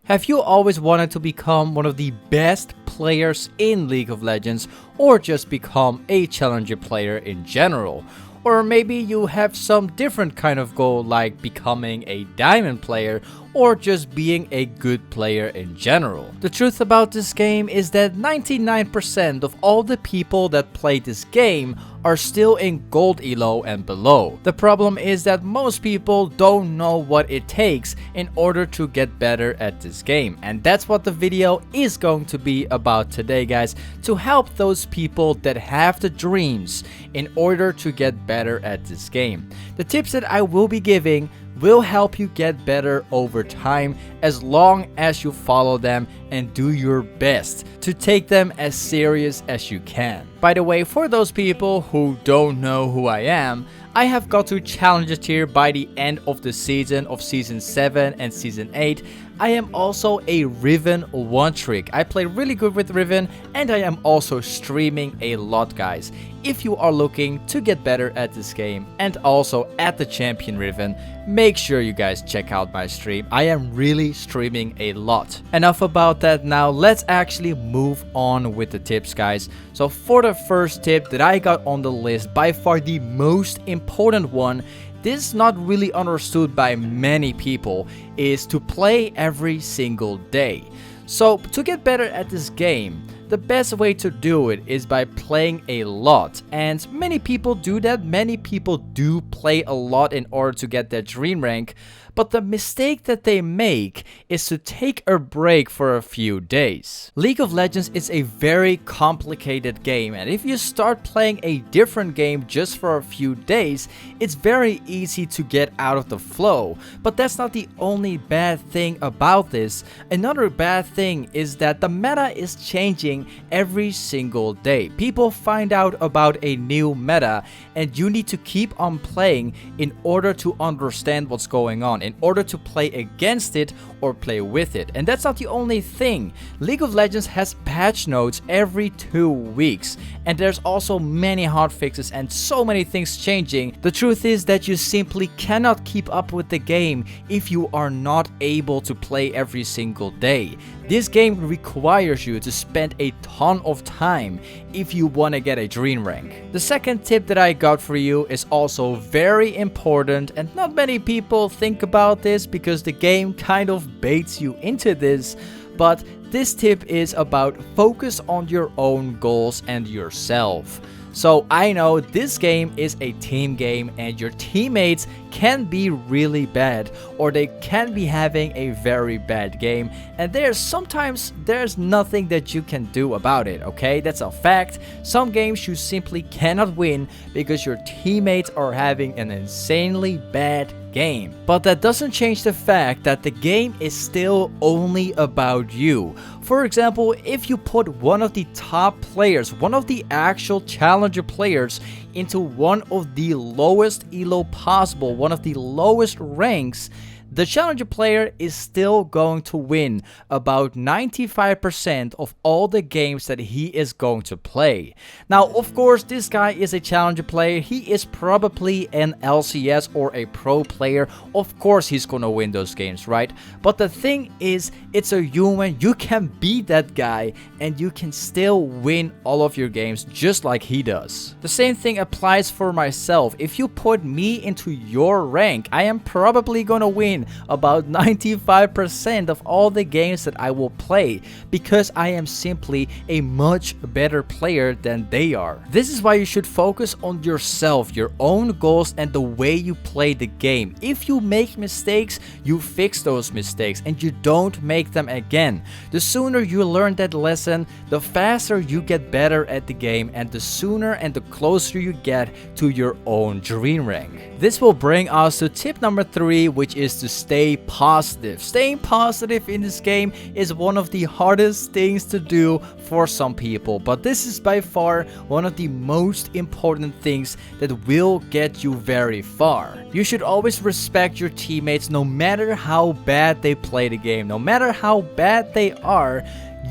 Have you always wanted to become one of the best players in League of Legends, or just become a challenger player in general? Or maybe you have some different kind of goal, like becoming a diamond player or just being a good player in general. The truth about this game is that 99% of all the people that play this game are still in gold elo and below. The problem is that most people don't know what it takes in order to get better at this game, and that's what the video is going to be about today, guys, to help those people that have the dreams in order to get better at this game. The tips that I will be giving will help you get better over time as long as you follow them and do your best to take them as serious as you can. By the way, for those people who don't know who I am, I have got to Challenger tier by the end of the season of Season 7 and Season 8. I am also a Riven one-trick. I play really good with Riven, and I am also streaming a lot, guys. If you are looking to get better at this game and also at the champion Riven, make sure you guys check out my stream. I am really streaming a lot. Enough about that now, let's actually move on with the tips, guys. So for the first tip that I got on the list, by far the most important one, this is not really understood by many people, is to play every single day. So to get better at this game, the best way to do it is by playing a lot, and many people do that. Many people do play a lot in order to get their dream rank, but the mistake that they make is to take a break for a few days. League of Legends is a very complicated game, and if you start playing a different game just for a few days, it's very easy to get out of the flow. But that's not the only bad thing about this. Another bad thing is that the meta is changing every single day. People find out about a new meta, and you need to keep on playing in order to understand what's going on, in order to play against it or play with it. And that's not the only thing. League of Legends has patch notes every 2 weeks, and there's also many hotfixes and so many things changing. The truth is that you simply cannot keep up with the game if you are not able to play every single day. This game requires you to spend a ton of time if you want to get a dream rank. The second tip that I got for you is also very important, and not many people think about this because the game kind of baits you into this, but this tip is about focus on your own goals and yourself. So I know this game is a team game, and your teammates can be really bad, or they can be having a very bad game, and sometimes there's nothing that you can do about it, okay? That's a fact. Some games you simply cannot win because your teammates are having an insanely bad game. But that doesn't change the fact that the game is still only about you. For example, if you put one of the top players, one of the actual challenger players, into one of the lowest elo possible, one of the lowest ranks, the challenger player is still going to win about 95% of all the games that he is going to play. Now, of course, this guy is a challenger player. He is probably an LCS or a pro player. Of course, he's gonna win those games, right? But the thing is, it's a human. You can beat that guy and you can still win all of your games just like he does. The same thing applies for myself. If you put me into your rank, I am probably gonna win about 95% of all the games that I will play, because I am simply a much better player than they are. This is why you should focus on yourself, your own goals, and the way you play the game. If you make mistakes, you fix those mistakes and you don't make them again. The sooner you learn that lesson, the faster you get better at the game, and the sooner and the closer you get to your own dream rank. This will bring us to tip number 3, which is to stay positive. Staying positive in this game is one of the hardest things to do for some people, but this is by far one of the most important things that will get you very far. You should always respect your teammates no matter how bad they play the game, no matter how bad they are.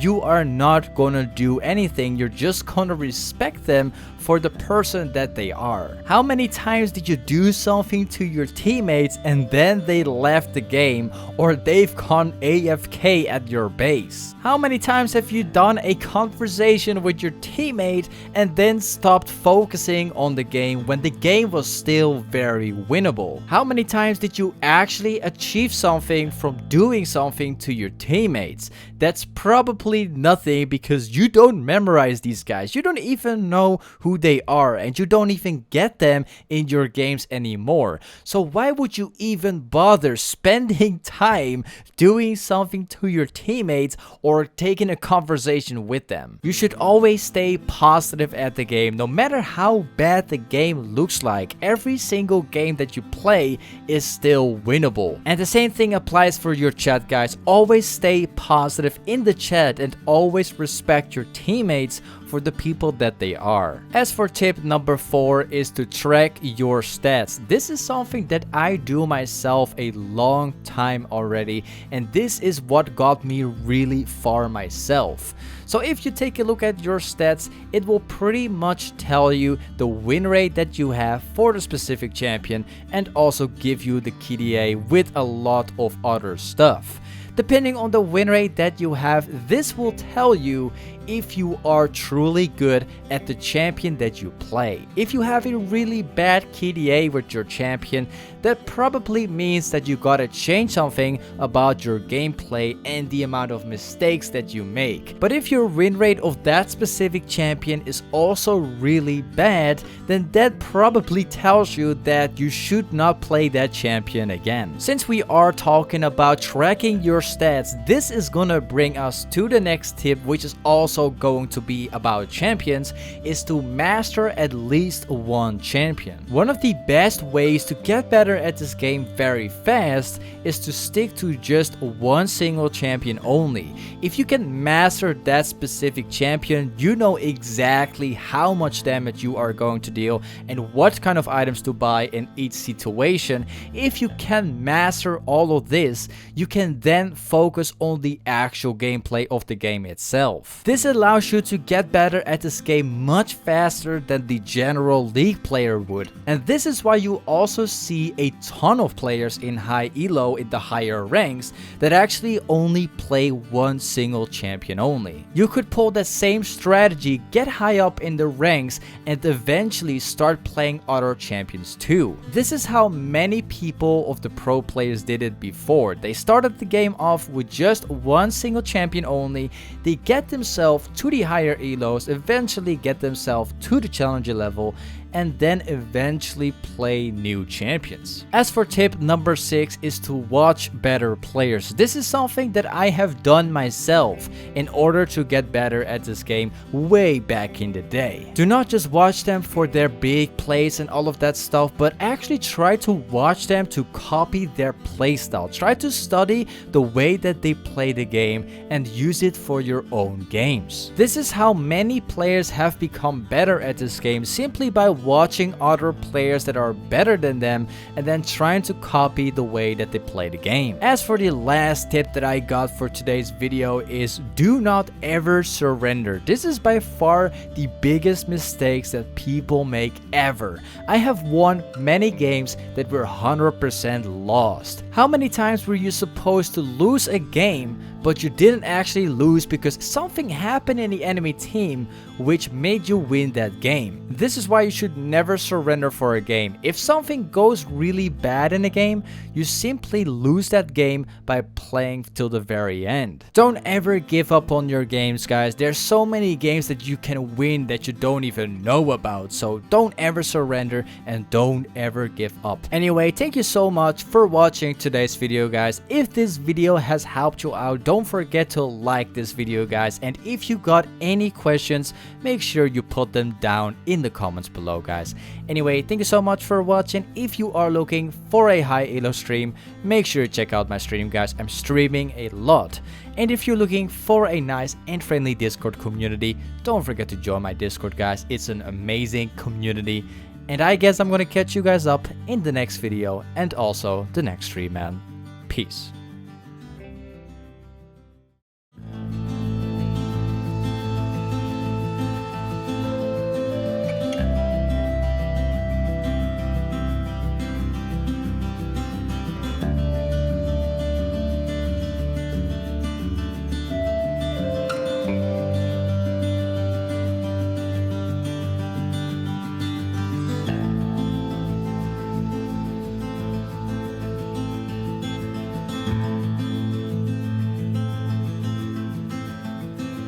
you are not gonna do anything. You're just gonna respect them for the person that they are. How many times did you do something to your teammates and then they left the game, or they've gone AFK at your base? How many times have you done a conversation with your teammate and then stopped focusing on the game when the game was still very winnable? How many times did you actually achieve something from doing something to your teammates? That's probably nothing, because you don't memorize these guys. You don't even know who they are, and you don't even get them in your games anymore. So why would you even bother spending time doing something to your teammates or taking a conversation with them? You should always stay positive at the game. No matter how bad the game looks like, every single game that you play is still winnable. And the same thing applies for your chat, guys. Always stay positive in the chat and always respect your teammates for the people that they are. As for tip number 4 is to track your stats. This is something that I do myself a long time already, and this is what got me really far myself. So if you take a look at your stats, it will pretty much tell you the win rate that you have for the specific champion, and also give you the KDA with a lot of other stuff. Depending on the win rate that you have, this will tell you if you are truly good at the champion that you play. If you have a really bad KDA with your champion, that probably means that you gotta change something about your gameplay and the amount of mistakes that you make. But if your win rate of that specific champion is also really bad, then that probably tells you that you should not play that champion again. Since we are talking about tracking your stats, this is gonna bring us to the next tip, which is also going to be about champions, is to master at least one champion. One of the best ways to get better at this game very fast is to stick to just one single champion only. If you can master that specific champion, you know exactly how much damage you are going to deal and what kind of items to buy in each situation. If you can master all of this, you can then focus on the actual gameplay of the game itself. This allows you to get better at this game much faster than the general league player would. And this is why you also see a ton of players in high elo in the higher ranks that actually only play one single champion only. You could pull that same strategy, get high up in the ranks, and eventually start playing other champions too. This is how many people of the pro players did it before. They started the game off with just one single champion only, they get themselves to the higher elos, eventually get themselves to the challenger level, and then eventually play new champions. As for tip number 6 is to watch better players. This is something that I have done myself in order to get better at this game way back in the day. Do not just watch them for their big plays and all of that stuff, but actually try to watch them to copy their playstyle. Try to study the way that they play the game and use it for your own games. This is how many players have become better at this game, simply by watching other players that are better than them and then trying to copy the way that they play the game. As for the last tip that I got for today's video is do not ever surrender. This is by far the biggest mistakes that people make ever. I have won many games that were 100% lost. How many times were you supposed to lose a game but you didn't actually lose because something happened in the enemy team which made you win that game? This is why you should never surrender for a game. If something goes really bad in a game, you simply lose that game by playing till the very end. Don't ever give up on your games, guys. There's so many games that you can win that you don't even know about, so don't ever surrender and don't ever give up. Anyway, thank you so much for watching today's video, guys. If this video has helped you out, don't forget to like this video, guys, and if you got any questions, make sure you put them down in the comments below, guys. Anyway, thank you so much for watching. If you are looking for a high elo stream, make sure you check out my stream, guys. I'm streaming a lot. And if you're looking for a nice and friendly Discord community, don't forget to join my Discord, guys. It's an amazing community. And I guess I'm gonna catch you guys up in the next video and also the next stream, man. Peace.